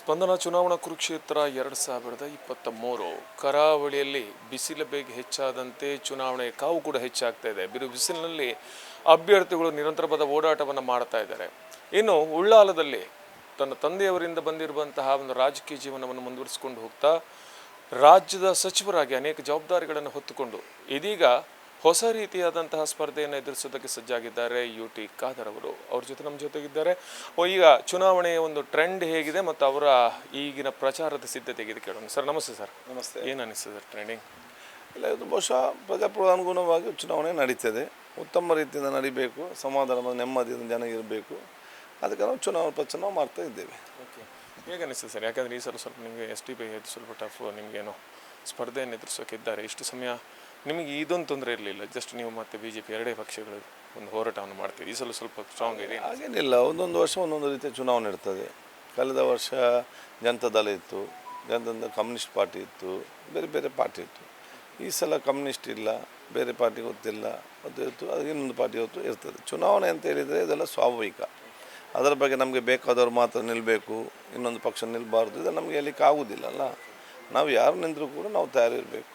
ಸ್ಪಂದನ ಚುನಾವಣಾ ಕುರುಕ್ಷೇತ್ರ 2023 ಕರಾವಳಿಯಲ್ಲಿ ಬಿಸಿಲ ಬೇಗ ಹೆಚ್ಚಾದಂತೆ ಚುನಾವಣೆ ಕಾವು ಕೂಡ ಹೆಚ್ಚಾಗ್ತಾ ಇದೆ. ಬಿಸಿಲಿನಲ್ಲಿ ಅಭ್ಯರ್ಥಿಗಳು ನಿರಂತರವಾದ ಓಡಾಟವನ್ನು ಮಾಡ್ತಾ ಇದ್ದಾರೆ. ಇನ್ನು ಉಳ್ಳಾಲದಲ್ಲಿ ತನ್ನ ತಂದೆಯವರಿಂದ ಬಂದಿರುವಂತಹ ಒಂದು ರಾಜಕೀಯ ಜೀವನವನ್ನು ಮುಂದುವರಿಸಿಕೊಂಡು ಹೋಗ್ತಾ ರಾಜ್ಯದ ಸಚಿವರಾಗಿ ಅನೇಕ ಜವಾಬ್ದಾರಿಗಳನ್ನು ಹೊತ್ತುಕೊಂಡು ಇದೀಗ ಹೊಸ ರೀತಿಯಾದಂತಹ ಸ್ಪರ್ಧೆಯನ್ನು ಎದುರಿಸೋದಕ್ಕೆ ಸಜ್ಜಾಗಿದ್ದಾರೆ ಯುಟಿ ಖಾದರ್ ಅವರು. ಅವ್ರ ಜೊತೆ ನಮ್ಮ ಜೊತೆಗಿದ್ದಾರೆ. ಈಗ ಚುನಾವಣೆಯ ಒಂದು ಟ್ರೆಂಡ್ ಹೇಗಿದೆ ಮತ್ತು ಅವರ ಈಗಿನ ಪ್ರಚಾರದ ಸಿದ್ಧತೆ ಹೇಗಿದೆ ಕೇಳೋಣ. ಸರ್ ನಮಸ್ತೆ. ಸರ್ ನಮಸ್ತೆ. ಏನು ಅನಿಸ್ತದೆ ಸರ್ ಟ್ರೆಂಡಿಂಗ್? ಇಲ್ಲ, ಇದು ಬಹುಶಃ ಪ್ರಜಾಪ್ರಭುತ್ವಾನುಗುಣವಾಗಿ ಚುನಾವಣೆ ನಡೀತದೆ. ಉತ್ತಮ ರೀತಿಯಿಂದ ನಡಿಬೇಕು, ಸಮಾಧಾನ ನೆಮ್ಮದಿಯಿಂದ ಜನ ಇರಬೇಕು. ಅದಕ್ಕೆ ನಾವು ಚುನಾವಣಾ ಪ್ರಚಾರ ಮಾಡ್ತಾ ಇದ್ದೇವೆ. ಓಕೆ, ಹೇಗೆ ಅನಿಸ್ತದೆ ಸರ್? ಯಾಕಂದರೆ ಈ ಸಲ ಸ್ವಲ್ಪ ನಿಮಗೆ STB ಸ್ವಲ್ಪ ಟಫ್, ನಿಮಗೇನೋ ಸ್ಪರ್ಧೆಯನ್ನು ಎದುರಿಸೋಕಿದ್ದಾರೆ. ಇಷ್ಟು ಸಮಯ ನಿಮಗೆ ಇದೊಂದು ತೊಂದರೆ ಇರಲಿಲ್ಲ, ಜಸ್ಟ್ ನೀವು ಮತ್ತು BJP ಎರಡೇ ಪಕ್ಷಗಳು ಒಂದು ಹೋರಾಟವನ್ನು ಮಾಡ್ತೀವಿ. ಈ ಸಲ ಸ್ವಲ್ಪ ಸ್ಟ್ರಾಂಗ್ ಇದೆ. ಹಾಗೇನಿಲ್ಲ, ಒಂದೊಂದು ವರ್ಷ ಒಂದೊಂದು ರೀತಿಯ ಚುನಾವಣೆ ಇರ್ತದೆ. ಕಳೆದ ವರ್ಷ ಜನತಾ ದಳ ಇತ್ತು, ಜನತಾ ಕಮ್ಯುನಿಸ್ಟ್ ಪಾರ್ಟಿ ಇತ್ತು, ಬೇರೆ ಬೇರೆ ಪಾರ್ಟಿ ಇತ್ತು. ಈ ಸಲ ಕಮ್ಯುನಿಸ್ಟ್ ಇಲ್ಲ, ಬೇರೆ ಪಾರ್ಟಿ ಗೊತ್ತಿಲ್ಲ, ಮತ್ತು ಇತ್ತು ಅದು ಇನ್ನೊಂದು ಪಾರ್ಟಿ ಹೊತ್ತು ಇರ್ತದೆ. ಚುನಾವಣೆ ಅಂತ ಹೇಳಿದರೆ ಇದೆಲ್ಲ ಸ್ವಾಭಾವಿಕ. ಅದರ ಬಗ್ಗೆ ನಮಗೆ ಬೇಕಾದವ್ರು ಮಾತ್ರ ನಿಲ್ಲಬೇಕು, ಇನ್ನೊಂದು ಪಕ್ಷ ನಿಲ್ಲಬಾರ್ದು, ಇದು ನಮಗೆ ಹೇಳಲಿಕ್ಕೆ ಆಗೋದಿಲ್ಲಲ್ಲ. ನಾವು ಯಾರು ನಿಂತರೂ ಕೂಡ ನಾವು ತಯಾರಿರಬೇಕು.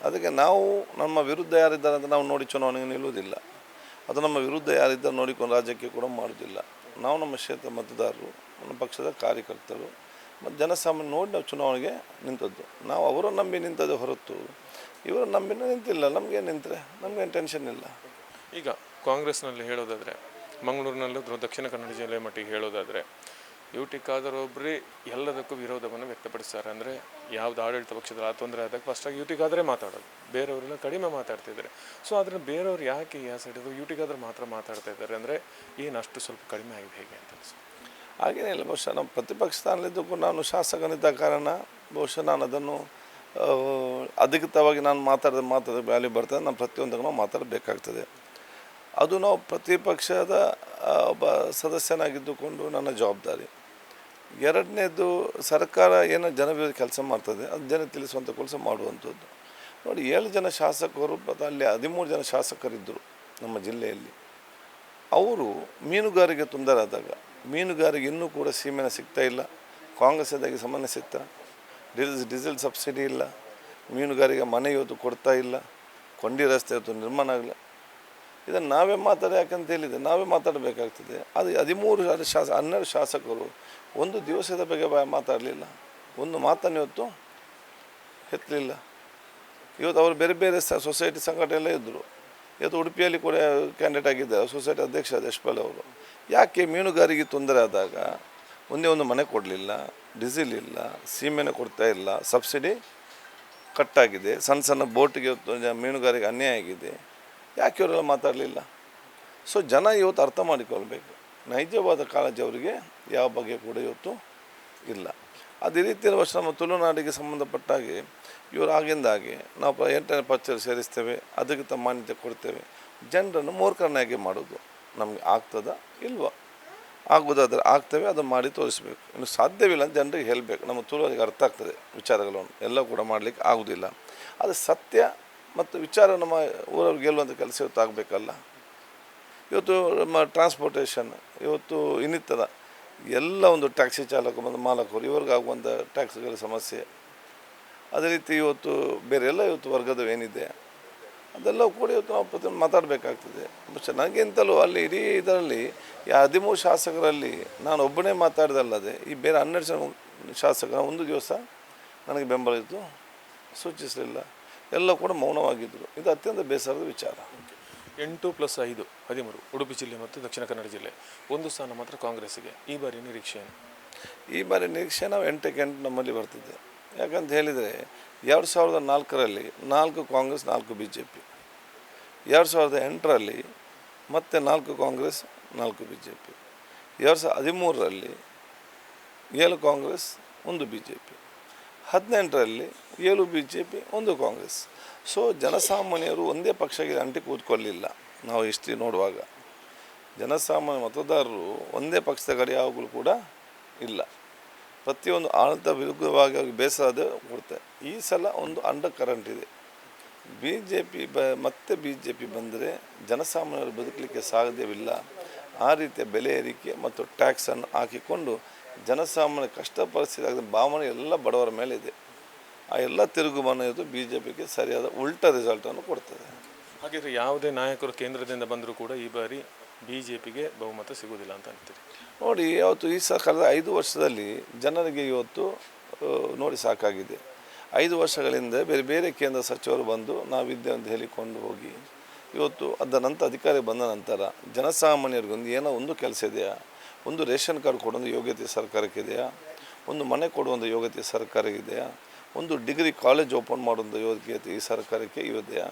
ಅದಕ್ಕೆ ನಾವು ನಮ್ಮ ವಿರುದ್ಧ ಯಾರಿದ್ದಾರೆ ಅಂತ ನಾವು ನೋಡಿ ಚುನಾವಣೆಗೆ ನಿಲ್ಲುವುದಿಲ್ಲ. ಅದು ನಮ್ಮ ವಿರುದ್ಧ ಯಾರಿದ್ದಾರೆ ನೋಡಿಕೊಂಡು ರಾಜ್ಯಕ್ಕೆ ಕೂಡ ಮಾಡೋದಿಲ್ಲ. ನಾವು ನಮ್ಮ ಕ್ಷೇತ್ರ ಮತದಾರರು, ನಮ್ಮ ಪಕ್ಷದ ಕಾರ್ಯಕರ್ತರು ಮತ್ತು ಜನಸಾಮಾನ್ಯ ನೋಡಿ ನಾವು ಚುನಾವಣೆಗೆ ನಿಂತದ್ದು. ನಾವು ಅವರನ್ನು ನಂಬಿ ನಿಂತದ್ದು ಹೊರತು ಇವರು ನಂಬಿನ ನಿಂತಿಲ್ಲ. ನಮಗೆ ನಿಂತರೆ ನಮಗೇನು ಟೆನ್ಷನ್ ಇಲ್ಲ. ಈಗ ಕಾಂಗ್ರೆಸ್ನಲ್ಲಿ ಹೇಳೋದಾದರೆ, ಮಂಗಳೂರಿನಲ್ಲೂ ದಕ್ಷಿಣ ಕನ್ನಡ ಜಿಲ್ಲೆ ಮಟ್ಟಿಗೆ ಹೇಳೋದಾದರೆ, ಯುಟಿ ಖಾದರ್ ಒಬ್ಬರೇ ಎಲ್ಲದಕ್ಕೂ ವಿರೋಧವನ್ನು ವ್ಯಕ್ತಪಡಿಸ್ತಾರೆ. ಅಂದರೆ ಯಾವ್ದು ಆಡಳಿತ ಪಕ್ಷದಲ್ಲಿ ಆ ತೊಂದರೆ ಆದಾಗ ಫಸ್ಟಾಗಿ ಯುಟಿ ಖಾದರೇ ಮಾತಾಡೋದು, ಬೇರೆಯವರೆಲ್ಲ ಕಡಿಮೆ ಮಾತಾಡ್ತಿದ್ದಾರೆ. ಸೊ ಅದನ್ನು ಬೇರೆಯವ್ರು ಯಾಕೆ ಆ ಸೈಡ್ ಯುಟಿ ಖಾದರ್ ಮಾತ್ರ ಮಾತಾಡ್ತಾ ಇದ್ದಾರೆ? ಅಂದರೆ ಏನು ಅಷ್ಟು ಸ್ವಲ್ಪ ಕಡಿಮೆ ಆಗಿದೆ ಹೇಗೆ ಅಂತ ಅನಿಸುತ್ತೆ? ಹಾಗೇನಿಲ್ಲ, ಬಹುಶಃ ನಮ್ಮ ಪ್ರತಿಪಕ್ಷ ಸ್ಥಾನದಲ್ಲಿದ್ದಕ್ಕೂ ನಾನು ಶಾಸಕನಿದ್ದ ಕಾರಣ ಬಹುಶಃ ನಾನು ಅದನ್ನು ಅಧಿಕೃತವಾಗಿ ನಾನು ಮಾತಾಡಿದ ವ್ಯಾಲ್ಯೂ ಬರ್ತದೆ. ನಾನು ಪ್ರತಿಯೊಂದಕ್ಕೂ ನಾವು ಮಾತಾಡಬೇಕಾಗ್ತದೆ. ಅದು ನಾವು ಪ್ರತಿಪಕ್ಷದ ಒಬ್ಬ ಸದಸ್ಯನಾಗಿದ್ದುಕೊಂಡು ನನ್ನ ಜವಾಬ್ದಾರಿ. ಎರಡನೇದು, ಸರ್ಕಾರ ಏನೋ ಜನವಿರೋಧಿ ಕೆಲಸ ಮಾಡ್ತದೆ, ಅದು ಜನ ತಿಳಿಸುವಂಥ ಕೆಲಸ ಮಾಡುವಂಥದ್ದು. ನೋಡಿ, 7 ಜನ ಶಾಸಕರು ಮತ್ತು ಅಲ್ಲಿ 13 ಜನ ಶಾಸಕರಿದ್ದರು ನಮ್ಮ ಜಿಲ್ಲೆಯಲ್ಲಿ. ಅವರು ಮೀನುಗಾರಿಗೆ ತೊಂದರೆ ಆದಾಗ, ಮೀನುಗಾರಿಗೆ ಇನ್ನೂ ಕೂಡ ಸೀಮೆನ ಸಿಗ್ತಾ ಇಲ್ಲ. ಕಾಂಗ್ರೆಸ್ ಇದ್ದಾಗೆ ಸಾಮಾನ್ಯ ಸಿಗ್ತಾ, ಡೀಸೆಲ್ ಸಬ್ಸಿಡಿ ಇಲ್ಲ, ಮೀನುಗಾರಿಗೆ ಮನೆ ಇವತ್ತು ಕೊಡ್ತಾ ಇಲ್ಲ, ಕೊಂಡಿ ರಸ್ತೆ ಇವತ್ತು ನಿರ್ಮಾಣ ಆಗಲ್ಲ. ಇದನ್ನು ನಾವೇ ಯಾಕಂತ ಹೇಳಿದೆ, ನಾವೇ ಮಾತಾಡಬೇಕಾಗ್ತದೆ. ಅದು 12 ಶಾಸಕರು ಒಂದು ದಿವಸದ ಬಗ್ಗೆ ಮಾತಾಡಲಿಲ್ಲ, ಒಂದು ಮಾತನ್ನು ಇವತ್ತು ಎತ್ತಲಿಲ್ಲ. ಇವತ್ತು ಅವರು ಬೇರೆ ಬೇರೆ ಸೊಸೈಟಿ ಸಂಘಟನೆ ಇದ್ದರು. ಇವತ್ತು ಉಡುಪಿಯಲ್ಲಿ ಕೂಡ ಕ್ಯಾಂಡಿಡೇಟ್ ಆಗಿದ್ದಾರೆ, ಸೊಸೈಟಿ ಅಧ್ಯಕ್ಷ ಯಶ್ಪಾಲ್ ಅವರು. ಯಾಕೆ ಮೀನುಗಾರಿಗೆ ತೊಂದರೆ ಆದಾಗ ಒಂದೇ ಒಂದು ಮನೆ ಕೊಡಲಿಲ್ಲ, ಡೀಸೆಲ್ ಇಲ್ಲ, ಸೀಮೆನ ಕೊಡ್ತಾ ಇಲ್ಲ, ಸಬ್ಸಿಡಿ ಕಟ್ಟಾಗಿದೆ, ಸಣ್ಣ ಸಣ್ಣ ಬೋಟಿಗೆ ಮೀನುಗಾರಿಗೆ ಅನ್ಯಾಯ ಆಗಿದೆ, ಯಾಕೆ ಇವರೆಲ್ಲ ಮಾತಾಡಲಿಲ್ಲ? ಸೊ ಜನ ಇವತ್ತು ಅರ್ಥ ಮಾಡಿಕೊಳ್ಬೇಕು, ನೈಜವಾದ ಕಾಳಜಿ ಅವರಿಗೆ ಯಾವ ಬಗ್ಗೆ ಕೂಡ ಇವತ್ತು ಇಲ್ಲ. ಅದೇ ರೀತಿಯ ವರ್ಷ ನಮ್ಮ ತುಳುನಾಡಿಗೆ ಸಂಬಂಧಪಟ್ಟಾಗೆ ಇವರು ಆಗಿಂದಾಗೆ ನಾವು 8ನೇ ಪಕ್ಷ ಸೇರಿಸ್ತೇವೆ, ಅದಕ್ಕೆ ಮಾನ್ಯತೆ ಕೊಡ್ತೇವೆ. ಜನರನ್ನು ಮೂರ್ಖರನ್ನಾಗಿ ಮಾಡೋದು ನಮಗೆ ಆಗ್ತದಾ ಇಲ್ವಾ? ಆಗೋದಾದರೆ ಆಗ್ತೇವೆ, ಅದನ್ನು ಮಾಡಿ ತೋರಿಸ್ಬೇಕು. ಇನ್ನು ಸಾಧ್ಯವಿಲ್ಲ ಅಂತ ಜನರಿಗೆ ಹೇಳಬೇಕು. ನಮ್ಮ ತುಳುವರಿಗೆ ಅರ್ಥ ಆಗ್ತದೆ ವಿಚಾರಗಳನ್ನು, ಎಲ್ಲ ಕೂಡ ಮಾಡಲಿಕ್ಕೆ ಆಗೋದಿಲ್ಲ. ಅದು ಸತ್ಯ ಮತ್ತು ವಿಚಾರ ನಮ್ಮ ಊರವ್ರಿಗೆ ಗೆಲ್ಲುವಂಥ ಕೆಲಸ ಇವತ್ತು ಆಗಬೇಕಲ್ಲ. ಇವತ್ತು ನಮ್ಮ ಟ್ರಾನ್ಸ್ಪೋರ್ಟೇಷನ್, ಇವತ್ತು ಇನ್ನಿತರ ಎಲ್ಲ ಒಂದು ಟ್ಯಾಕ್ಸಿ ಚಾಲಕ ಮತ್ತು ಮಾಲಕರು ಇವ್ರಿಗಾಗುವಂಥ ಟ್ಯಾಕ್ಸ್ಗಳ ಸಮಸ್ಯೆ, ಅದೇ ರೀತಿ ಇವತ್ತು ಬೇರೆ ಎಲ್ಲ ಇವತ್ತು ವರ್ಗದವೇನಿದೆ ಅದೆಲ್ಲವೂ ಕೂಡ ಇವತ್ತು ನಾವು ಪ್ರತಿಯೊಂದು ಮಾತಾಡಬೇಕಾಗ್ತದೆ. ನನಗಿಂತಲೂ ಅಲ್ಲಿ ಇಡೀ ಇದರಲ್ಲಿ 13 ಶಾಸಕರಲ್ಲಿ ನಾನು ಒಬ್ಬನೇ ಮಾತಾಡಿದಲ್ಲದೆ ಈ ಬೇರೆ 12 ಜನ ಶಾಸಕರ ಒಂದು ದಿವಸ ನನಗೆ ಬೆಂಬಲ ಇತ್ತು ಸೂಚಿಸಲಿಲ್ಲ, ಎಲ್ಲ ಕೂಡ ಮೌನವಾಗಿದ್ದರು. ಇದು ಅತ್ಯಂತ ಬೇಸರದ ವಿಚಾರ. 8+5 13 ಉಡುಪಿ ಜಿಲ್ಲೆ ಮತ್ತು ದಕ್ಷಿಣ ಕನ್ನಡ ಜಿಲ್ಲೆ, ಒಂದು ಸ್ಥಾನ ಮಾತ್ರ ಕಾಂಗ್ರೆಸ್ಸಿಗೆ. ಈ ಬಾರಿ ನಿರೀಕ್ಷೆ ಏನು? ಈ ಬಾರಿ ನಿರೀಕ್ಷೆ ನಾವು 8ಕ್ಕೆ 8 ನಮ್ಮಲ್ಲಿ ಬರ್ತಿದ್ದೆ. ಯಾಕಂತ ಹೇಳಿದರೆ 2004ರಲ್ಲಿ 4 ಕಾಂಗ್ರೆಸ್ 4 BJP, 2008ರಲ್ಲಿ ಮತ್ತೆ 4 Congress 4 BJP, 2013ರಲ್ಲಿ 7 Congress 1 BJP, 2018ರಲ್ಲಿ 7 BJP 1 Congress. So ಜನಸಾಮಾನ್ಯರು ಒಂದೇ ಪಕ್ಷಕ್ಕೆ ಅಂಟಿ ಕೂತ್ಕೊಳ್ಳಿಲ್ಲ. ನಾವು ಹಿಸ್ಟ್ರಿ ನೋಡುವಾಗ ಜನಸಾಮಾನ್ಯ ಮತದಾರರು ಒಂದೇ ಪಕ್ಷದ ಕಡೆ ಯಾವಾಗಲೂ ಕೂಡ ಇಲ್ಲ. ಪ್ರತಿಯೊಂದು ಆಡಳಿತ ವಿರುದ್ಧವಾಗಿ ಬೇಸರ ಕೊಡ್ತಾರೆ. ಈ ಸಲ ಒಂದು ಅಂಡರ್ ಕರೆಂಟ್ ಇದೆ. ಮತ್ತೆ BJP ಬಂದರೆ ಜನಸಾಮಾನ್ಯರು ಬದುಕಲಿಕ್ಕೆ ಸಾಧ್ಯವಿಲ್ಲ. ಆ ರೀತಿಯ ಬೆಲೆ ಏರಿಕೆ ಮತ್ತು ಟ್ಯಾಕ್ಸನ್ನು ಹಾಕಿಕೊಂಡು ಜನಸಾಮಾನ್ಯ ಕಷ್ಟ ಪರಿಸ್ಥಿತಿ ಆಗಿದೆ ಭಾವನೆ ಎಲ್ಲ ಬಡವರ ಮೇಲೆ ಇದೆ. ಆ ಎಲ್ಲ ತಿರುಗುಮಾನ ಇದು ಬಿ ಜೆ ಪಿಗೆ ಸರಿಯಾದ ಉಲ್ಟಾ ರಿಸಲ್ಟನ್ನು ಕೊಡ್ತದೆ. ಹಾಗಿದ್ರೆ ಯಾವುದೇ ನಾಯಕರು ಕೇಂದ್ರದಿಂದ ಬಂದರೂ ಕೂಡ ಈ ಬಾರಿ BJPಗೆ ಬಹುಮತ ಸಿಗುವುದಿಲ್ಲ ಅಂತ ಅಂತೀರಿ? ನೋಡಿ, ಇವತ್ತು ಈ ಕಳೆದ 5 ವರ್ಷದಲ್ಲಿ ಜನರಿಗೆ ಇವತ್ತು ನೋಡಿ ಸಾಕಾಗಿದೆ. 5 ವರ್ಷಗಳಿಂದ ಬೇರೆ ಬೇರೆ ಕೇಂದ್ರ ಸಚಿವರು ಬಂದು ನಾವಿದ್ದೆ ಅಂತ ಹೇಳಿಕೊಂಡು ಹೋಗಿ ಇವತ್ತು ಅದ ನಂತರ ಅಧಿಕಾರ ಬಂದ ನಂತರ ಜನಸಾಮಾನ್ಯರಿಗೊಂದು ಏನೋ ಒಂದು ಕೆಲಸ ಇದೆಯಾ? ಒಂದು ರೇಷನ್ ಕಾರ್ಡ್ ಕೊಡೋ ಯೋಗ್ಯತೆ ಸರ್ಕಾರಕ್ಕಿದೆಯಾ? ಒಂದು ಮನೆ ಕೊಡುವಂಥ ಯೋಗ್ಯತೆ ಸರ್ಕಾರಕ್ಕಿದೆಯಾ? ಒಂದು ಡಿಗ್ರಿ ಕಾಲೇಜ್ ಓಪನ್ ಮಾಡುವಂಥ ಯೋಗ್ಯತೆ ಈ ಸರ್ಕಾರಕ್ಕೆ ಇದೆಯಾ?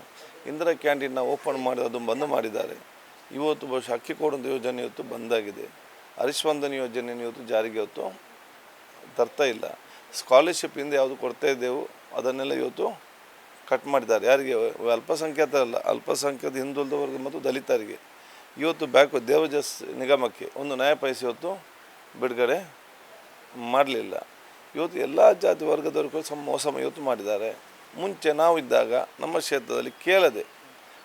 ಇಂದಿರಾ ಕ್ಯಾಂಟೀನ್ನ ಓಪನ್ ಮಾಡಿ ಅದನ್ನು ಬಂದ್ ಮಾಡಿದ್ದಾರೆ. ಇವತ್ತು ಬಹುಶಃ ಅಕ್ಕಿ ಕೊಡುವಂಥ ಯೋಜನೆ ಇವತ್ತು ಬಂದಾಗಿದೆ. ಹರಿಶ್ವಂದನ್ ಯೋಜನೆ ಇವತ್ತು ಜಾರಿಗೆ ಇವತ್ತು ತರ್ತಾ ಇಲ್ಲ. ಸ್ಕಾಲರ್ಶಿಪ್ ಹಿಂದೆ ಯಾವುದು ಕೊಡ್ತಾ ಇದ್ದೆವು ಅದನ್ನೆಲ್ಲ ಇವತ್ತು ಕಟ್ ಮಾಡಿದ್ದಾರೆ. ಯಾರಿಗೆ? ಅಲ್ಪಸಂಖ್ಯಾತರಲ್ಲ, ಅಲ್ಪಸಂಖ್ಯಾತ ಹಿಂದುಳಿದ ವರ್ಗ ಮತ್ತು ದಲಿತರಿಗೆ ಇವತ್ತು ದೇವಜಸ್ ನಿಗಮಕ್ಕೆ ಒಂದು ನ್ಯಾಯ ಪೈಸೆ ಇವತ್ತು ಬಿಡುಗಡೆ ಮಾಡಲಿಲ್ಲ. ಇವತ್ತು ಎಲ್ಲ ಜಾತಿ ವರ್ಗದವರಿಗೂ ಮೋಸ ಇವತ್ತು ಮಾಡಿದ್ದಾರೆ. ಮುಂಚೆ ನಾವು ಇದ್ದಾಗ ನಮ್ಮ ಕ್ಷೇತ್ರದಲ್ಲಿ ಕೇಳದೆ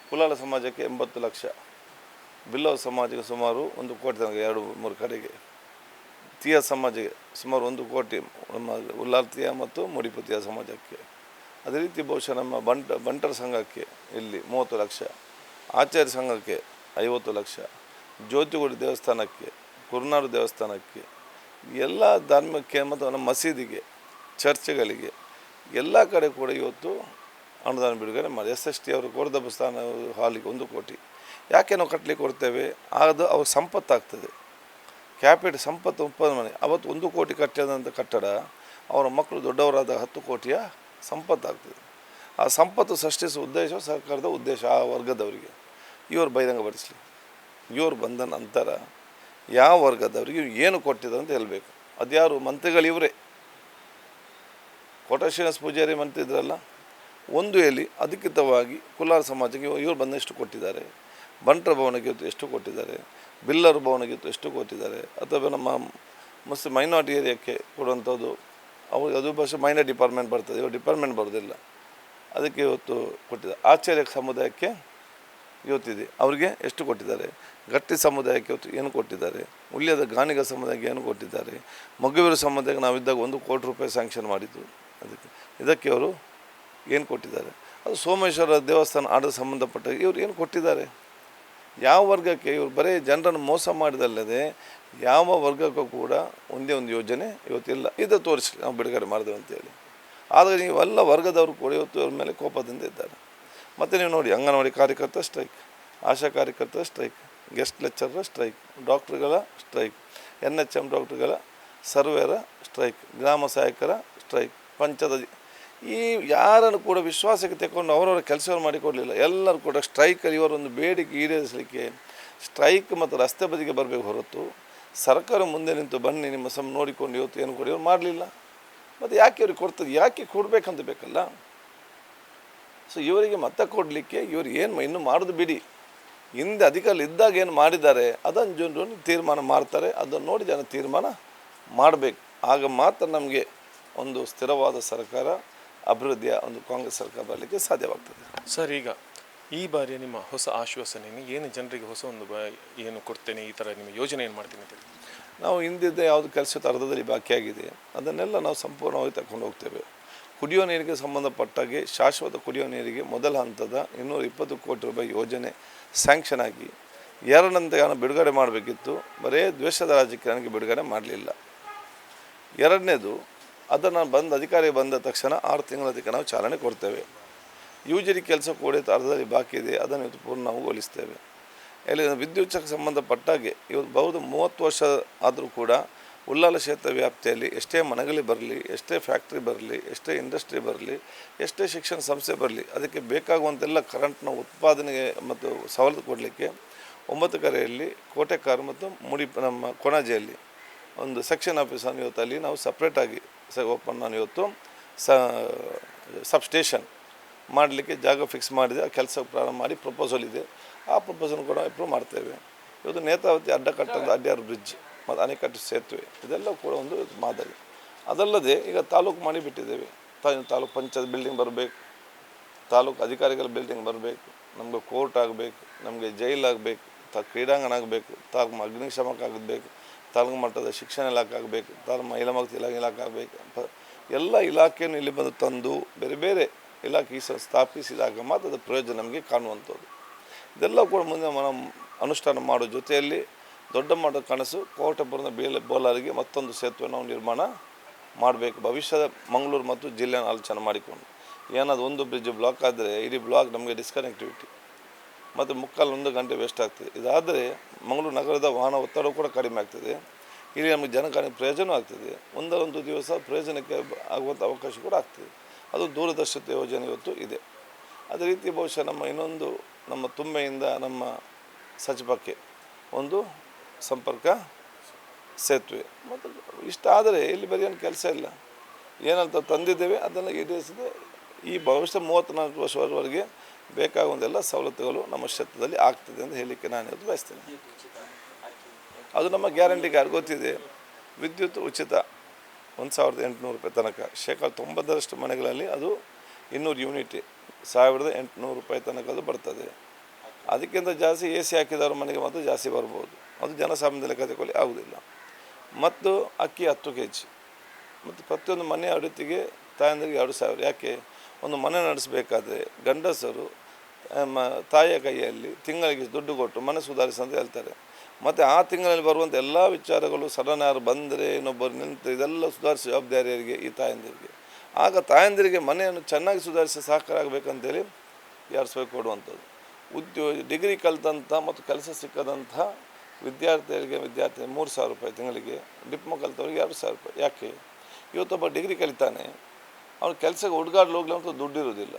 ಕುಲಾಲ ಸಮಾಜಕ್ಕೆ 80 ಲಕ್ಷ, ಬಿಲ್ಲವ ಸಮಾಜಕ್ಕೆ ಸುಮಾರು 1 ಕೋಟಿ ತನಕ 2-3 ಕಡೆಗೆ, ತೀಯ ಸಮಾಜಕ್ಕೆ ಸುಮಾರು 1 ಕೋಟಿ, ನಮ್ಮ ಉಲ್ಲಾಲ ತೀಯ ಮತ್ತು ಮುಡಿಪು ತೀಯ ಸಮಾಜಕ್ಕೆ. ಅದೇ ರೀತಿ ಬಹುಶಃ ನಮ್ಮ ಬಂಟರ ಸಂಘಕ್ಕೆ ಇಲ್ಲಿ 30 ಲಕ್ಷ, ಆಚಾರ್ಯ ಸಂಘಕ್ಕೆ 50 ಲಕ್ಷ, ಜ್ಯೋತಿಗುಡಿ ದೇವಸ್ಥಾನಕ್ಕೆ, ಕುರುನಾಡು ದೇವಸ್ಥಾನಕ್ಕೆ, ಎಲ್ಲ ಧಾರ್ಮಿಕ ಮತ್ತು ನಮ್ಮ ಮಸೀದಿಗೆ, ಚರ್ಚ್ಗಳಿಗೆ ಎಲ್ಲ ಕಡೆ ಕೂಡ ಇವತ್ತು ಅನುದಾನ ಬಿಡುಗಡೆ ಮಾಡಿ. SST ಅವರು ಕೋರದಬ್ಬ ಸ್ಥಾನ ಹಾಲಿಗೆ 1 ಕೋಟಿ. ಯಾಕೆ ನಾವು ಕಟ್ಟಲಿಕ್ಕೆ ಕೊಡ್ತೇವೆ? ಅದು ಅವ್ರ ಸಂಪತ್ತಾಗ್ತದೆ. ಕ್ಯಾಪಿಟಲ್ ಸಂಪತ್ತು ಉತ್ಪಾದನೆ ಅವತ್ತು 1 ಕೋಟಿ ಕಟ್ಟಿದಂಥ ಕಟ್ಟಡ ಅವರ ಮಕ್ಕಳು ದೊಡ್ಡವರಾದ 10 ಕೋಟಿಯ ಸಂಪತ್ತಾಗ್ತದೆ. ಆ ಸಂಪತ್ತು ಸೃಷ್ಟಿಸುವ ಉದ್ದೇಶ ಸರ್ಕಾರದ ಉದ್ದೇಶ ಆ ವರ್ಗದವರಿಗೆ. ಇವರು ಬಹಿರಂಗಪಡಿಸಲಿ. ಇವರು ಬಂದ ನಂತರ ಯಾವ ವರ್ಗದವರಿಗೆ ಏನು ಕೊಟ್ಟಿದ್ದಾರೆ ಅಂತ ಹೇಳಬೇಕು. ಅದ್ಯಾರು? ಮಂತ್ರಿಗಳು ಇವರೇ. ಕೋಟ ಶ್ರೀನಿವಾಸ ಪೂಜಾರಿ ಮಂತ್ರಿ ಇದ್ರಲ್ಲ, ಒಂದು ಎಲ್ಲಿ ಅಧಿಕೃತವಾಗಿ ಕುಲಾಲ ಸಮಾಜಕ್ಕೆ ಇವರು ಬಂದಷ್ಟು ಕೊಟ್ಟಿದ್ದಾರೆ, ಬಂಟರ ಭವನಕ್ಕೆ ಇವತ್ತು ಎಷ್ಟು ಕೊಟ್ಟಿದ್ದಾರೆ, ಬಿಲ್ಲರ ಭವನಕ್ಕೆ ಇವತ್ತು ಎಷ್ಟು ಕೊಟ್ಟಿದ್ದಾರೆ, ಅಥವಾ ನಮ್ಮ ಮುಸ್ಲಿಂ ಮೈನಾರಿಟಿ ಏರಿಯಾಕ್ಕೆ ಕೊಡುವಂಥದ್ದು ಅವ್ರಿಗೆ ಅದು ಭಾಷೆ ಮೈನಾರಿಟಿ ಡಿಪಾರ್ಟ್ಮೆಂಟ್ ಬರ್ತದೆ, ಇವರು ಡಿಪಾರ್ಟ್ಮೆಂಟ್ ಬರೋದಿಲ್ಲ, ಅದಕ್ಕೆ ಇವತ್ತು ಕೊಟ್ಟಿದ್ದಾರೆ. ಆಚಾರ್ಯ ಸಮುದಾಯಕ್ಕೆ ಇವತ್ತಿದೆ, ಅವರಿಗೆ ಎಷ್ಟು ಕೊಟ್ಟಿದ್ದಾರೆ, ಗಟ್ಟಿ ಸಮುದಾಯಕ್ಕೆ ಇವತ್ತು ಏನು ಕೊಟ್ಟಿದ್ದಾರೆ, ಉಳ್ಯದ ಗಾಣಿಗ ಸಮುದಾಯಕ್ಕೆ ಏನು ಕೊಟ್ಟಿದ್ದಾರೆ, ಮಗುವೀರ ಸಮುದಾಯಕ್ಕೆ ನಾವಿದ್ದಾಗ 1 ಕೋಟಿ ರೂಪಾಯಿ ಸ್ಯಾಂಕ್ಷನ್ ಮಾಡಿದ್ದು. ಇದಕ್ಕೆ ಅವರು ಏನು ಕೊಟ್ಟಿದ್ದಾರೆ? ಅದು ಸೋಮೇಶ್ವರ ದೇವಸ್ಥಾನ ಆಡೋ ಸಂಬಂಧಪಟ್ಟ ಇವರು ಏನು ಕೊಟ್ಟಿದ್ದಾರೆ? ಯಾವ ವರ್ಗಕ್ಕೆ? ಇವರು ಬರೀ ಜನರನ್ನು ಮೋಸ ಮಾಡಿದಲ್ಲದೆ ಯಾವ ವರ್ಗಕ್ಕೂ ಕೂಡ ಒಂದೇ ಒಂದು ಯೋಜನೆ ಇವತ್ತಿಲ್ಲ. ಇದು ತೋರಿಸಿ ನಾವು ಬಿಡುಗಡೆ ಮಾಡಿದೆವು ಅಂತೇಳಿ. ಆದರೆ ನೀವೆಲ್ಲ ವರ್ಗದವರು ಕೂಡ ಇವತ್ತು ಅವ್ರ ಮೇಲೆ ಕೋಪದಿಂದ ಇದ್ದಾರೆ. ಮತ್ತು ನೀವು ನೋಡಿ, ಅಂಗನವಾಡಿ ಕಾರ್ಯಕರ್ತರ ಸ್ಟ್ರೈಕ್, ಆಶಾ ಕಾರ್ಯಕರ್ತರ ಸ್ಟ್ರೈಕ್, ಗೆಸ್ಟ್ ಲೆಕ್ಚರರ ಸ್ಟ್ರೈಕ್, ಡಾಕ್ಟ್ರುಗಳ ಸ್ಟ್ರೈಕ್, NHM ಡಾಕ್ಟ್ರುಗಳ ಸರ್ವೇರ ಸ್ಟ್ರೈಕ್, ಗ್ರಾಮ ಸಹಾಯಕರ ಸ್ಟ್ರೈಕ್, ಪಂಚಾಯತ್ ಈ ಯಾರನ್ನು ಕೂಡ ವಿಶ್ವಾಸಕ್ಕೆ ತೆಕ್ಕೊಂಡು ಅವರವರ ಕೆಲಸವನ್ನು ಮಾಡಿಕೊಡಲಿಲ್ಲ. ಎಲ್ಲರೂ ಕೂಡ ಸ್ಟ್ರೈಕಲ್ಲಿ ಇವರೊಂದು ಬೇಡಿಕೆ ಈಡೇರಿಸಲಿಕ್ಕೆ ಸ್ಟ್ರೈಕ್ ಮತ್ತು ರಸ್ತೆ ಬದಿಗೆ ಬರಬೇಕು ಹೊರತು ಸರ್ಕಾರ ಮುಂದೆ ನಿಂತು ಬನ್ನಿ ನಿಮ್ಮ ನೋಡಿಕೊಂಡು ಇವತ್ತು ಏನು ಕೊಡಿ ಇವರು ಮಾಡಲಿಲ್ಲ. ಮತ್ತು ಯಾಕೆ ಇವ್ರಿಗೆ ಕೊಡ್ತದೆ? ಯಾಕೆ ಕೊಡಬೇಕಂತ ಬೇಕಲ್ಲ. ಸೊ ಇವರಿಗೆ ಮತ ಕೊಡಲಿಕ್ಕೆ ಇವರು ಏನು ಇನ್ನೂ ಮಾಡೋದು ಬಿಡಿ, ಹಿಂದೆ ಅಧಿಕಾರದಲ್ಲಿ ಇದ್ದಾಗ ಏನು ಮಾಡಿದ್ದಾರೆ ಅದನ್ನು ಜನರು ತೀರ್ಮಾನ ಮಾಡ್ತಾರೆ. ಅದನ್ನು ನೋಡಿ ಜನ ತೀರ್ಮಾನ ಮಾಡಬೇಕು. ಆಗ ಮಾತ್ರ ನಮಗೆ ಒಂದು ಸ್ಥಿರವಾದ ಸರ್ಕಾರ, ಅಭಿವೃದ್ಧಿಯ ಒಂದು ಕಾಂಗ್ರೆಸ್ ಸರ್ಕಾರ ಬರಲಿಕ್ಕೆ ಸಾಧ್ಯವಾಗ್ತದೆ. ಸರ್, ಈಗ ಈ ಬಾರಿಯ ನಿಮ್ಮ ಹೊಸ ಆಶ್ವಾಸನೆ ಏನು? ಜನರಿಗೆ ಹೊಸ ಒಂದು ಏನು ಕೊಡ್ತೇನೆ, ಈ ಥರ ನಿಮ್ಮ ಯೋಜನೆ ಏನು ಮಾಡ್ತೀನಿ ಅಂತ? ನಾವು ಹಿಂದಿದ್ದ ಯಾವುದು ಕೆಲಸ ಅರ್ಧದಲ್ಲಿ ಬಾಕಿಯಾಗಿದೆ ಅದನ್ನೆಲ್ಲ ನಾವು ಸಂಪೂರ್ಣವಾಗಿ ತಗೊಂಡು ಹೋಗ್ತೇವೆ. ಕುಡಿಯೋ ನೀರಿಗೆ ಸಂಬಂಧಪಟ್ಟಾಗೆ ಶಾಶ್ವತ ಕುಡಿಯೋ ನೀರಿಗೆ ಮೊದಲ ಹಂತದ 220 ಕೋಟಿ ರೂಪಾಯಿ ಯೋಜನೆ ಸ್ಯಾಂಕ್ಷನ್ ಆಗಿ 2ನೇ ಬಿಡುಗಡೆ ಮಾಡಬೇಕಿತ್ತು. ಬರೀ ದ್ವೇಷದ ರಾಜಕೀಯಕ್ಕೆ ಬಿಡುಗಡೆ ಮಾಡಲಿಲ್ಲ. 2ನೇದು ಅದನ್ನು ಅಧಿಕಾರಿ ಬಂದ ತಕ್ಷಣ 6 ತಿಂಗಳ ತನಕ ನಾವು ಚಾಲನೆ ಕೊಡ್ತೇವೆ. UGD ಕೆಲಸ ಕೂಡ ಅರ್ಧದಲ್ಲಿ ಬಾಕಿ ಇದೆ, ಅದನ್ನು ಇವತ್ತು ಪೂರ್ಣ ನಾವು ಹೋಲಿಸ್ತೇವೆ. ಇಲ್ಲಿ ವಿದ್ಯುಚ್ಛಕ್ಕೆ ಸಂಬಂಧಪಟ್ಟಾಗೆ ಇವತ್ತು ಬಹುದ 30 ವರ್ಷ ಆದರೂ ಕೂಡ ಉಲ್ಲಾಲ ಕ್ಷೇತ್ರ ವ್ಯಾಪ್ತಿಯಲ್ಲಿ ಎಷ್ಟೇ ಮನೆಗಳು ಬರಲಿ, ಎಷ್ಟೇ ಫ್ಯಾಕ್ಟ್ರಿ ಬರಲಿ, ಎಷ್ಟೇ ಇಂಡಸ್ಟ್ರಿ ಬರಲಿ, ಎಷ್ಟೇ ಶಿಕ್ಷಣ ಸಂಸ್ಥೆ ಬರಲಿ, ಅದಕ್ಕೆ ಬೇಕಾಗುವಂತೆಲ್ಲ ಕರೆಂಟ್ನ ಉತ್ಪಾದನೆಗೆ ಮತ್ತು ಸವಲತ್ತು ಕೊಡಲಿಕ್ಕೆ 9 ಕರೆಯಲ್ಲಿ ಕೋಟೆಕಾರ್ ಮತ್ತು ನಮ್ಮ ಕೊಣಾಜೆಯಲ್ಲಿ ಒಂದು ಸೆಕ್ಷನ್ ಆಫೀಸನ್ನು ಇವತ್ತು ಅಲ್ಲಿ ನಾವು ಸಪ್ರೇಟಾಗಿ ಓಪನ್ ನಾನು ಇವತ್ತು ಸಬ್ಸ್ಟೇಷನ್ ಮಾಡಲಿಕ್ಕೆ ಜಾಗ ಫಿಕ್ಸ್ ಮಾಡಿದೆ. ಆ ಕೆಲಸ ಪ್ರಾರಂಭ ಮಾಡಿ ಪ್ರಪೋಸಲ್ ಇದೆ, ಆ ಪ್ರಪೋಸಲ್ ಕೂಡ ಅಪ್ರೂವ್ ಮಾಡ್ತೇವೆ. ಇವತ್ತು ನೇತ್ರಾವತಿ ಅಡ್ಡಕಟ್ಟದ ಅಡ್ಯಾರು ಬ್ರಿಡ್ಜ್ ಮತ್ತು ಅಣೆಕಟ್ಟು ಸೇತುವೆ ಇದೆಲ್ಲ ಕೂಡ ಒಂದು ಮಾದರಿ. ಅದಲ್ಲದೆ ಈಗ ತಾಲೂಕು ಮಾಡಿಬಿಟ್ಟಿದ್ದೇವೆ. ತಾಲೂಕು ಪಂಚಾಯತ್ ಬಿಲ್ಡಿಂಗ್ ಬರಬೇಕು, ತಾಲೂಕು ಅಧಿಕಾರಿಗಳ ಬಿಲ್ಡಿಂಗ್ ಬರಬೇಕು, ನಮಗೆ ಕೋರ್ಟ್ ಆಗಬೇಕು, ನಮಗೆ ಜೈಲ್ ಆಗಬೇಕು, ಕ್ರೀಡಾಂಗಣ ಆಗಬೇಕು, ಅಗ್ನಿಶಾಮಕ ಆಗಬೇಕು, ತಾಲೂಕು ಮಟ್ಟದ ಶಿಕ್ಷಣ ಇಲಾಖೆ ಆಗಬೇಕು, ಮಹಿಳಾ ಮತ್ತು ಇಲಾಖೆ ಆಗಬೇಕು. ಎಲ್ಲ ಇಲಾಖೆಯನ್ನು ಇಲ್ಲಿ ಬಂದು ತಂದು ಬೇರೆ ಬೇರೆ ಇಲಾಖೆ ಸ್ಥಾಪಿಸಿದಾಗ ಮಾತ್ರ ಅದು ಪ್ರಯೋಜನ ನಮಗೆ ಕಾಣುವಂಥದ್ದು. ಇದೆಲ್ಲ ಕೂಡ ಮುಂದೆ ನಾವು ಅನುಷ್ಠಾನ ಮಾಡೋ ಜೊತೆಯಲ್ಲಿ ದೊಡ್ಡ ಮಟ್ಟದ ಕನಸು ಕೋಟಪುರದ ಬೋಲಾರಿಗೆ ಮತ್ತೊಂದು ಸೇತುವೆ ನಾವು ನಿರ್ಮಾಣ ಮಾಡಬೇಕು. ಭವಿಷ್ಯದ ಮಂಗಳೂರು ಮತ್ತು ಜಿಲ್ಲೆಯನ್ನು ಆಲೋಚನೆ ಮಾಡಿಕೊಂಡು ಏನಾದರೂ ಒಂದು ಬ್ರಿಡ್ಜ್ ಬ್ಲಾಕ್ ಆದರೆ ಇಡೀ ಬ್ಲಾಕ್ ನಮಗೆ ಡಿಸ್ಕನೆಕ್ಟಿವಿಟಿ ಮತ್ತು 1 ಗಂಟೆ ವೇಸ್ಟ್ ಆಗ್ತದೆ. ಇದಾದರೆ ಮಂಗಳೂರು ನಗರದ ವಾಹನ ಒತ್ತಡ ಕೂಡ ಕಡಿಮೆ ಆಗ್ತದೆ. ಇಲ್ಲಿ ನಮಗೆ ಜನಕಾರ್ಯ ಪ್ರಯೋಜನ ಆಗ್ತದೆ. ಒಂದೊಂದು ದಿವಸ ಪ್ರಯೋಜನಕ್ಕೆ ಆಗುವಂಥ ಅವಕಾಶ ಕೂಡ ಆಗ್ತದೆ. ಅದು ದೂರದರ್ಶಿತ ಯೋಜನೆ ಇವತ್ತು ಇದೆ. ಅದೇ ರೀತಿ ಬಹುಶಃ ನಮ್ಮ ತುಂಬೆಯಿಂದ ನಮ್ಮ ಸಚಿವಕ್ಕೆ ಒಂದು ಸಂಪರ್ಕ ಸೇತುವೆ ಮತ್ತು ಇಷ್ಟ ಆದರೆ ಇಲ್ಲಿ ಬರೀ ಏನು ಕೆಲಸ ಇಲ್ಲ. ಏನಂತ ತಂದಿದ್ದೇವೆ ಅದನ್ನು ಈಡೇರಿಸಿದೆ. ಈ ಭವಿಷ್ಯ 34 ವರ್ಷದವರೆಗೆ ಬೇಕಾಗುವಂತೆಲ್ಲ ಸವಲತ್ತುಗಳು ನಮ್ಮ ಕ್ಷೇತ್ರದಲ್ಲಿ ಆಗ್ತದೆ ಅಂತ ಹೇಳಲಿಕ್ಕೆ ನಾನು ಇವತ್ತು ಬಯಸ್ತೇನೆ. ಅದು ನಮ್ಮ ಗ್ಯಾರಂಟಿ ಕಾರ್ಡ್ ಗೊತ್ತಿದೆ. ವಿದ್ಯುತ್ ಉಚಿತ 1800 ರೂಪಾಯಿ ತನಕ, 90% ಮನೆಗಳಲ್ಲಿ ಅದು 200 ಯೂನಿಟ್ 1800 ರೂಪಾಯಿ ತನಕ ಅದು ಬರ್ತದೆ. ಅದಕ್ಕಿಂತ ಜಾಸ್ತಿ AC ಹಾಕಿದವ್ರ ಮನೆಗೆ ಮಾತ್ರ ಜಾಸ್ತಿ ಬರ್ಬೋದು. ಅದು ಜನಸಾಮಾನ್ಯ ಲೆಕ್ಕದಲ್ಲಿ ಆಗುವುದಿಲ್ಲ. ಮತ್ತು ಅಕ್ಕಿ 10 kg ಮತ್ತು ಪ್ರತಿಯೊಂದು ಮನೆ ಅಡುಗೆಗೆ ತಾಯಂದಿರಿಗೆ 2000. ಯಾಕೆ? ಒಂದು ಮನೆ ನಡೆಸಬೇಕಾದ್ರೆ ಗಂಡಸರು ತಾಯಿಯ ಕೈಯಲ್ಲಿ ತಿಂಗಳಿಗೆ ದುಡ್ಡು ಕೊಟ್ಟು ಮನೆ ಸುಧಾರಿಸಿ ಅಂತ ಹೇಳ್ತಾರೆ. ಮತ್ತು ಆ ತಿಂಗಳಲ್ಲಿ ಬರುವಂಥ ಎಲ್ಲ ವಿಚಾರಗಳು ಸಡನ್ ಯಾರು ಬಂದರೆ ಇನ್ನೊಬ್ಬರು ನಿಂತು ಇದೆಲ್ಲ ಸುಧಾರಿಸೋ ಜವಾಬ್ದಾರಿಯರಿಗೆ ಈ ತಾಯಂದಿರಿಗೆ. ಆಗ ತಾಯಂದಿರಿಗೆ ಮನೆಯನ್ನು ಚೆನ್ನಾಗಿ ಸುಧಾರಿಸಿ ಸಹಕಾರ ಆಗಬೇಕಂತೇಳಿ 2000 ರೂಪಾಯಿ ಕೊಡುವಂಥದ್ದು. ಡಿಗ್ರಿ ಕಲಿತಂಥ ಮತ್ತು ಕೆಲಸ ಸಿಕ್ಕದಂಥ ವಿದ್ಯಾರ್ಥಿ 3000 ರೂಪಾಯಿ ತಿಂಗಳಿಗೆ, ಡಿಪ್ಲೊಮಾ ಕಲಿತವ್ರಿಗೆ 2000 ರೂಪಾಯಿ. ಯಾಕೆ? ಇವತ್ತೊಬ್ಬ ಡಿಗ್ರಿ ಕಲಿತಾನೆ, ಅವ್ನು ಕೆಲಸಕ್ಕೆ ಹುಡುಗಾಡ್ಲು ಹೋಗ್ಲಿ ಅಂತ ದುಡ್ಡು ಇರೋದಿಲ್ಲ,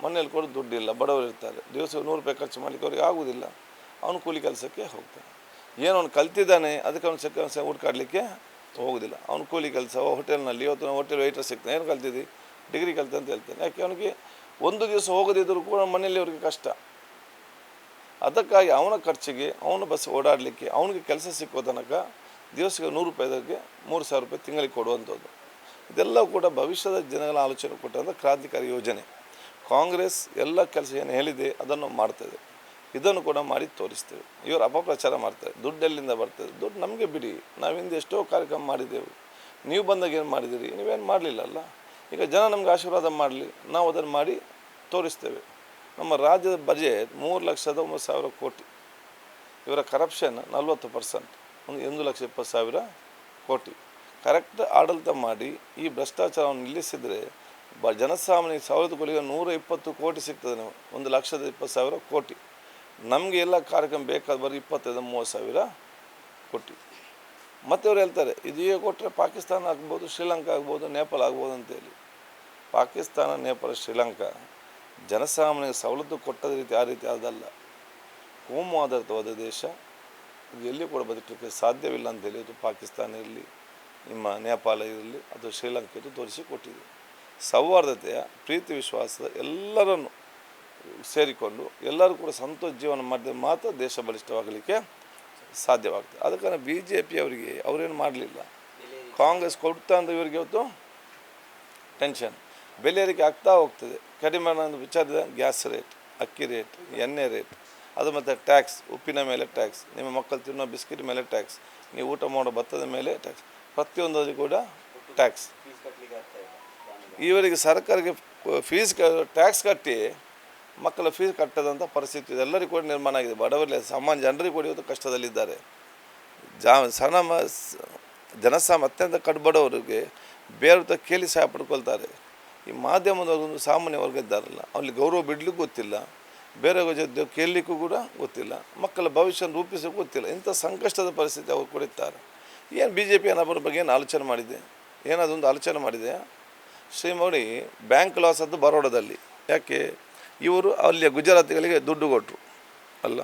ಮನೇಲಿ ಕೂಡ ದುಡ್ಡಿಲ್ಲ, ಬಡವರು ಇರ್ತಾರೆ, ದಿವಸ 100 ರೂಪಾಯಿ ಖರ್ಚು ಮಾಡಲಿಕ್ಕೆ ಅವ್ರಿಗೆ ಆಗೋದಿಲ್ಲ. ಅವನು ಕೂಲಿ ಕೆಲಸಕ್ಕೆ ಹೋಗ್ತಾನೆ. ಏನು ಅವ್ನು ಕಲ್ತಿದ್ದಾನೆ ಅದಕ್ಕೆ ಅವ್ನು ಸೆಕೆಂಡ್ ಹುಡ್ಕಾಡಲಿಕ್ಕೆ ಹೋಗೋದಿಲ್ಲ. ಅವ್ನು ಕೂಲಿ ಕೆಲಸ ಹೋಟೆಲ್ನಲ್ಲಿ, ಇವತ್ತು ನಾವು ಹೋಟೆಲ್ ವೇಟ್ರೆಸ್ ಸಿಗ್ತಾನೆ, ಏನು ಕಲ್ತಿದ್ದಿ? ಡಿಗ್ರಿ ಕಲಿತೆ ಅಂತ ಹೇಳ್ತಾನೆ. ಯಾಕೆ? ಅವನಿಗೆ ಒಂದು ದಿವಸ ಹೋಗದಿದ್ದರೂ ಕೂಡ ಮನೆಯಲ್ಲಿ ಅವ್ರಿಗೆ ಕಷ್ಟ. ಅದಕ್ಕಾಗಿ ಅವನ ಖರ್ಚಿಗೆ, ಅವನ ಬಸ್ ಓಡಾಡಲಿಕ್ಕೆ, ಅವನಿಗೆ ಕೆಲಸ ಸಿಕ್ಕೋ ತನಕ ದಿವಸಕ್ಕೆ 100 ರೂಪಾಯಿಗೆ 3000 ರೂಪಾಯಿ ತಿಂಗಳಿಗೆ ಕೊಡುವಂಥದ್ದು. ಇದೆಲ್ಲ ಕೂಡ ಭವಿಷ್ಯದ ಜನಗಳ ಆಲೋಚನೆ ಕೊಟ್ಟಂಥ ಕ್ರಾಂತಿಕಾರಿ ಯೋಜನೆ. ಕಾಂಗ್ರೆಸ್ ಎಲ್ಲ ಕೆಲಸ ಏನು ಹೇಳಿದೆ ಅದನ್ನು ಮಾಡ್ತದೆ. ಇದನ್ನು ಕೂಡ ಮಾಡಿ ತೋರಿಸ್ತೇವೆ. ಇವರು ಅಪಪ್ರಚಾರ ಮಾಡ್ತಾರೆ, ದುಡ್ಡೆಲ್ಲಿಂದ ಬರ್ತದೆ. ದುಡ್ಡು ನಮಗೆ ಬಿಡಿ, ನಾವು ಹಿಂದೆ ಎಷ್ಟೋ ಕಾರ್ಯಕ್ರಮ ಮಾಡಿದ್ದೆವು. ನೀವು ಬಂದಾಗ ಏನು ಮಾಡಿದ್ದೀರಿ? ನೀವೇನು ಮಾಡಲಿಲ್ಲಲ್ಲ. ಈಗ ಜನ ನಮಗೆ ಆಶೀರ್ವಾದ ಮಾಡಲಿ, ನಾವು ಅದನ್ನು ಮಾಡಿ ತೋರಿಸ್ತೇವೆ. ನಮ್ಮ ರಾಜ್ಯದ ಬಜೆಟ್ 3,09,000 ಕೋಟಿ. ಇವರ ಕರಪ್ಷನ್ 40%, ಒಂದು 1,20,000 ಕೋಟಿ. ಕರೆಕ್ಟ್ ಆಡಳಿತ ಮಾಡಿ ಈ ಭ್ರಷ್ಟಾಚಾರವನ್ನು ನಿಲ್ಲಿಸಿದರೆ ಜನಸಾಮಾನ್ಯ ಸವಲತ್ತುಗಳಿಗೆ 120 ಕೋಟಿ ಸಿಗ್ತದೆ. ನಾವು 1,20,000 ಕೋಟಿ. ನಮಗೆ ಎಲ್ಲ ಕಾರ್ಯಕ್ರಮ ಬೇಕಾದ ಬರೀ 25-30,000 ಕೋಟಿ. ಮತ್ತು ಇವರು ಹೇಳ್ತಾರೆ ಇದೀಗ ಕೊಟ್ಟರೆ ಪಾಕಿಸ್ತಾನ ಆಗ್ಬೋದು, ಶ್ರೀಲಂಕಾ ಆಗ್ಬೋದು, ನೇಪಾಳ ಆಗ್ಬೋದು ಅಂತೇಳಿ. ಪಾಕಿಸ್ತಾನ, ನೇಪಾಳ, ಶ್ರೀಲಂಕಾ ಜನಸಾಮಾನ್ಯ ಸವಲತ್ತು ಕೊಟ್ಟದ ರೀತಿ ಆ ರೀತಿ ಅದಲ್ಲ. ಕೋಮು ಆಧಾರಿತವಾದ ದೇಶ. ಇದು ಎಲ್ಲಿ ಕೂಡ ಬದುಕಲಿಕ್ಕೆ ಸಾಧ್ಯವಿಲ್ಲ ಅಂತೇಳಿ ಇದು ಪಾಕಿಸ್ತಾನ ಇರಲಿ, ನಿಮ್ಮ ನೇಪಾಳ ಇರಲಿ ಅಥವಾ ಶ್ರೀಲಂಕಾ ಇದು ತೋರಿಸಿಕೊಟ್ಟಿದೆ. ಸೌಹಾರ್ದತೆಯ ಪ್ರೀತಿ ವಿಶ್ವಾಸದ ಎಲ್ಲರನ್ನು ಸೇರಿಕೊಂಡು ಎಲ್ಲರೂ ಕೂಡ ಸಂತೋಷ ಜೀವನ ಮಾಡಿದರೆ ಮಾತ್ರ ದೇಶ ಬಲಿಷ್ಠವಾಗಲಿಕ್ಕೆ ಸಾಧ್ಯವಾಗ್ತದೆ. ಅದಕ್ಕೆ BJP ಅವರಿಗೆ ಅವರೇನು ಮಾಡಲಿಲ್ಲ. ಕಾಂಗ್ರೆಸ್ ಕೊಡ್ತಾ ಅಂತ ಇವರಿಗೆ ಇವತ್ತು ಟೆನ್ಷನ್. ಬೆಲೆ ಏರಿಕೆ ಆಗ್ತಾ ಹೋಗ್ತದೆ. ಕಡಿಮೆ ಅನ್ನೋ ವಿಚಾರದ ಗ್ಯಾಸ್ ರೇಟ್, ಅಕ್ಕಿ ರೇಟ್, ಎಣ್ಣೆ ರೇಟ್, ಅದು ಮತ್ತು ಟ್ಯಾಕ್ಸ್, ಉಪ್ಪಿನ ಮೇಲೆ ಟ್ಯಾಕ್ಸ್, ನಿಮ್ಮ ಮಕ್ಕಳು ತಿನ್ನೋ ಬಿಸ್ಕಿಟ್ ಮೇಲೆ ಟ್ಯಾಕ್ಸ್, ನೀವು ಊಟ ಮಾಡೋ ಭತ್ತದ ಮೇಲೆ ಟ್ಯಾಕ್ಸ್, ಪ್ರತಿಯೊಂದರಲ್ಲಿ ಕೂಡ ಟ್ಯಾಕ್ಸ್. ಇವರಿಗೆ ಸರ್ಕಾರಕ್ಕೆ ಟ್ಯಾಕ್ಸ್ ಕಟ್ಟಿ ಮಕ್ಕಳ ಫೀಸ್ ಕಟ್ಟದಂಥ ಪರಿಸ್ಥಿತಿ ಎಲ್ಲರಿಗೂ ಕೂಡ ನಿರ್ಮಾಣ ಆಗಿದೆ. ಬಡವರಲ್ಲಿ ಸಾಮಾನ್ಯ ಜನರಿಗೆ ಕೂಡ ಇವತ್ತು ಕಷ್ಟದಲ್ಲಿದ್ದಾರೆ. ಅತ್ಯಂತ ಕಡ್ಬಡವರಿಗೆ ಬೇರೆ ಕೇಳಿ ಸಹಾಯ ಪಡ್ಕೊಳ್ತಾರೆ. ಈ ಮಾಧ್ಯಮದವರೊಂದು ಸಾಮಾನ್ಯ ವರ್ಗ ಇದ್ದಾರಲ್ಲ, ಅಲ್ಲಿ ಗೌರವ ಬಿಡಲಿಕ್ಕೂ ಗೊತ್ತಿಲ್ಲ, ಬೇರೆ ಜೊತೆ ಕೇಳಲಿಕ್ಕೂ ಕೂಡ ಗೊತ್ತಿಲ್ಲ, ಮಕ್ಕಳ ಭವಿಷ್ಯ ರೂಪಿಸೋಕ್ಕೂ ಗೊತ್ತಿಲ್ಲ. ಇಂಥ ಸಂಕಷ್ಟದ ಪರಿಸ್ಥಿತಿ ಅವರು ಕೂಡ ಇರ್ತಾರೆ. ಏನು BJP ಅನ್ನೋರ ಬಗ್ಗೆ ಏನು ಆಲೋಚನೆ ಮಾಡಿದೆ? ಏನದೊಂದು ಆಲೋಚನೆ ಮಾಡಿದೆ? ಶ್ರೀಮೋದಿ ಬ್ಯಾಂಕ್ ಲಾಸ್ ಅದು ಬರೋಡದಲ್ಲಿ. ಯಾಕೆ? ಇವರು ಅಲ್ಲಿಯ ಗುಜರಾತಿಗಳಿಗೆ ದುಡ್ಡು ಕೊಟ್ಟರು ಅಲ್ಲ,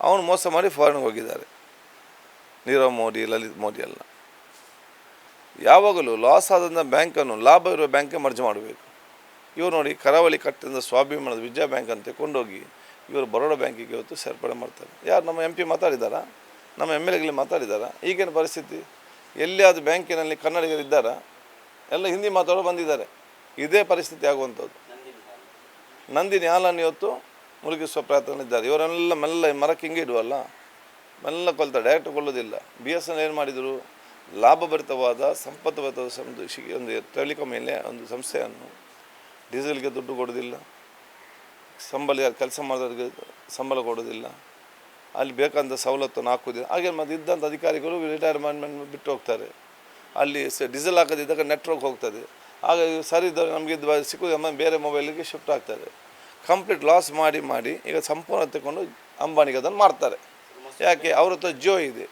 ಅವನು ಮೋಸ ಮಾಡಿ ಫಾರಿನ್ಗೆ ಹೋಗಿದ್ದಾರೆ. ನೀರವ್ ಮೋದಿ, ಲಲಿತ್ ಮೋದಿ ಎಲ್ಲ. ಯಾವಾಗಲೂ ಲಾಸ್ ಆದಂಥ ಬ್ಯಾಂಕನ್ನು ಲಾಭ ಇರುವ ಬ್ಯಾಂಕ್ಗೆ ಮರ್ಜ್ ಮಾಡಬೇಕು. ಇವರು ನೋಡಿ ಕರಾವಳಿ ಕಟ್ಟಿದ ಸ್ವಾಭಿಮಾನದ ವಿಜಯ ಬ್ಯಾಂಕ್ ಅಂತ ಕೊಂಡೋಗಿ ಇವರು ಬರೋಡ ಬ್ಯಾಂಕಿಗೆ ಇವತ್ತು ಸೇರ್ಪಡೆ ಮಾಡ್ತಾರೆ. ಯಾರು ನಮ್ಮ MP ಮಾತಾಡಿದಾರಾ? ನಮ್ಮ MLAಗಳು ಮಾತಾಡಿದಾರಾ? ಈಗೇನು ಪರಿಸ್ಥಿತಿ? ಎಲ್ಲಿಯಾದ ಬ್ಯಾಂಕಿನಲ್ಲಿ ಕನ್ನಡಿಗರಿದ್ದಾರಾ? ಎಲ್ಲ ಹಿಂದಿ ಮಾತಾಡೋ ಬಂದಿದ್ದಾರೆ. ಇದೇ ಪರಿಸ್ಥಿತಿ ಆಗುವಂಥದ್ದು. ನಂದಿನಿ ಹಾಲನ್ನು ಇವತ್ತು ಮುಳುಗಿಸುವ ಪ್ರಯತ್ನ ಇದ್ದಾರೆ. ಇವರೆಲ್ಲ ಮೆಲ್ಲ ಮರಕ್ಕೆ ಹಿಂಗೆ ಇಡುವಲ್ಲ, ಮೆಲ್ಲ ಕೊಲ್ತಾರೆ, ಡೈರೆಕ್ಟ್ ಕೊಲ್ಲೋದಿಲ್ಲ. ಬಿ ಎಸ್ ಎನ್ ಎಲ್ ಏನು ಮಾಡಿದರು, ಲಾಭಭರಿತವಾದ ಸಂಪತ್ಭರಿತ ಒಂದು ಟೆಲಿಕಾಂ ಮೇಲೆ ಒಂದು ಸಂಸ್ಥೆಯನ್ನು ಡೀಸೆಲ್ಗೆ ದುಡ್ಡು ಕೊಡೋದಿಲ್ಲ, ಕೆಲಸ ಮಾಡೋರಿಗೆ ಸಂಬಳ ಕೊಡೋದಿಲ್ಲ, ಅಲ್ಲಿ ಬೇಕಾದಂಥ ಸವಲತ್ತನ್ನು ಹಾಕೋದಿಲ್ಲ. ಹಾಗೆ ಮತ್ತು ಇದ್ದಂಥ ಅಧಿಕಾರಿಗಳು ರಿಟೈರ್ಮೆಂಟ್ ಬಿಟ್ಟು ಹೋಗ್ತಾರೆ. ಅಲ್ಲಿ ಡೀಸೆಲ್ ಹಾಕೋದಿದ್ದಾಗ ನೆಟ್ವರ್ಕ್ ಹೋಗ್ತದೆ, ಆಗ ಸರಿ ಇದ್ದಾಗ ನಮಗೆ ಇದು ಸಿಕ್ಕುದು ಬೇರೆ ಮೊಬೈಲಿಗೆ ಶಿಫ್ಟ್ ಆಗ್ತದೆ. ಕಂಪ್ಲೀಟ್ ಲಾಸ್ ಮಾಡಿ ಈಗ ಸಂಪೂರ್ಣ ತಗೊಂಡು ಅಂಬಾನಿಗೆ ಅದನ್ನು ಮಾಡ್ತಾರೆ. ಯಾಕೆ? ಅವ್ರ ಹತ್ರ ಜಿಯೋ ಇದೆ,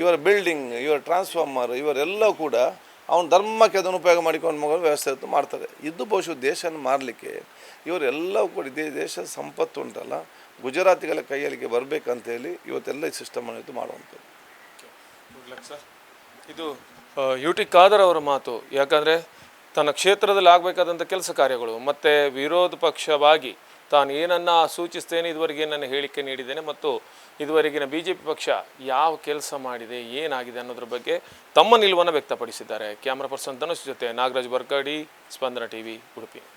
ಇವರ ಬಿಲ್ಡಿಂಗ್, ಇವರ ಟ್ರಾನ್ಸ್ಫಾರ್ಮರ್, ಇವರೆಲ್ಲ ಕೂಡ ಅವನ ಧರ್ಮಕ್ಕೆ ಅದನ್ನು ಉಪಯೋಗ ಮಾಡಿಕೊಂಡು ಮಗನ ವ್ಯವಸ್ಥೆ ಮಾಡ್ತಾರೆ. ಇದು ಬಹುಶಃ ದೇಶನ ಮಾರಲಿಕ್ಕೆ ಇವರೆಲ್ಲವೂ ಕೂಡ ಇದೇ ದೇಶದ ಸಂಪತ್ತು ಉಂಟಲ್ಲ, ಗುಜರಾತಿಗಳ ಕೈಯಲ್ಲಿಗೆ ಬರಬೇಕಂತೇಳಿ ಇವತ್ತೆಲ್ಲ ಈ ಸಿಸ್ಟಮನ್ನು ಇದು ಮಾಡುವಂಥದ್ದು. ಇದು ಯು ಟಿ ಖಾದರ್ ಅವರ ಮಾತು. ಯಾಕಂದರೆ ತನ್ನ ಕ್ಷೇತ್ರದಲ್ಲಿ ಆಗಬೇಕಾದಂಥ ಕೆಲಸ ಕಾರ್ಯಗಳು ಮತ್ತು ವಿರೋಧ ಪಕ್ಷವಾಗಿ ತಾನು ಏನನ್ನು ಸೂಚಿಸ್ತೇನೆ, ಇದುವರೆಗೆ ನನ್ನ ಹೇಳಿಕೆ ನೀಡಿದ್ದೇನೆ ಮತ್ತು ಇದುವರೆಗಿನ BJP ಪಕ್ಷ ಯಾವ ಕೆಲಸ ಮಾಡಿದೆ, ಏನಾಗಿದೆ ಅನ್ನೋದ್ರ ಬಗ್ಗೆ ತಮ್ಮ ನಿಲುವನ್ನು ವ್ಯಕ್ತಪಡಿಸಿದ್ದಾರೆ. ಕ್ಯಾಮ್ರಾ ಪರ್ಸನ್ ಧನುಷ್ ಜೊತೆ ನಾಗರಾಜ್ ಬರ್ಕಾಡಿ, ಸ್ಪಂದನ TV, ಉಡುಪಿ.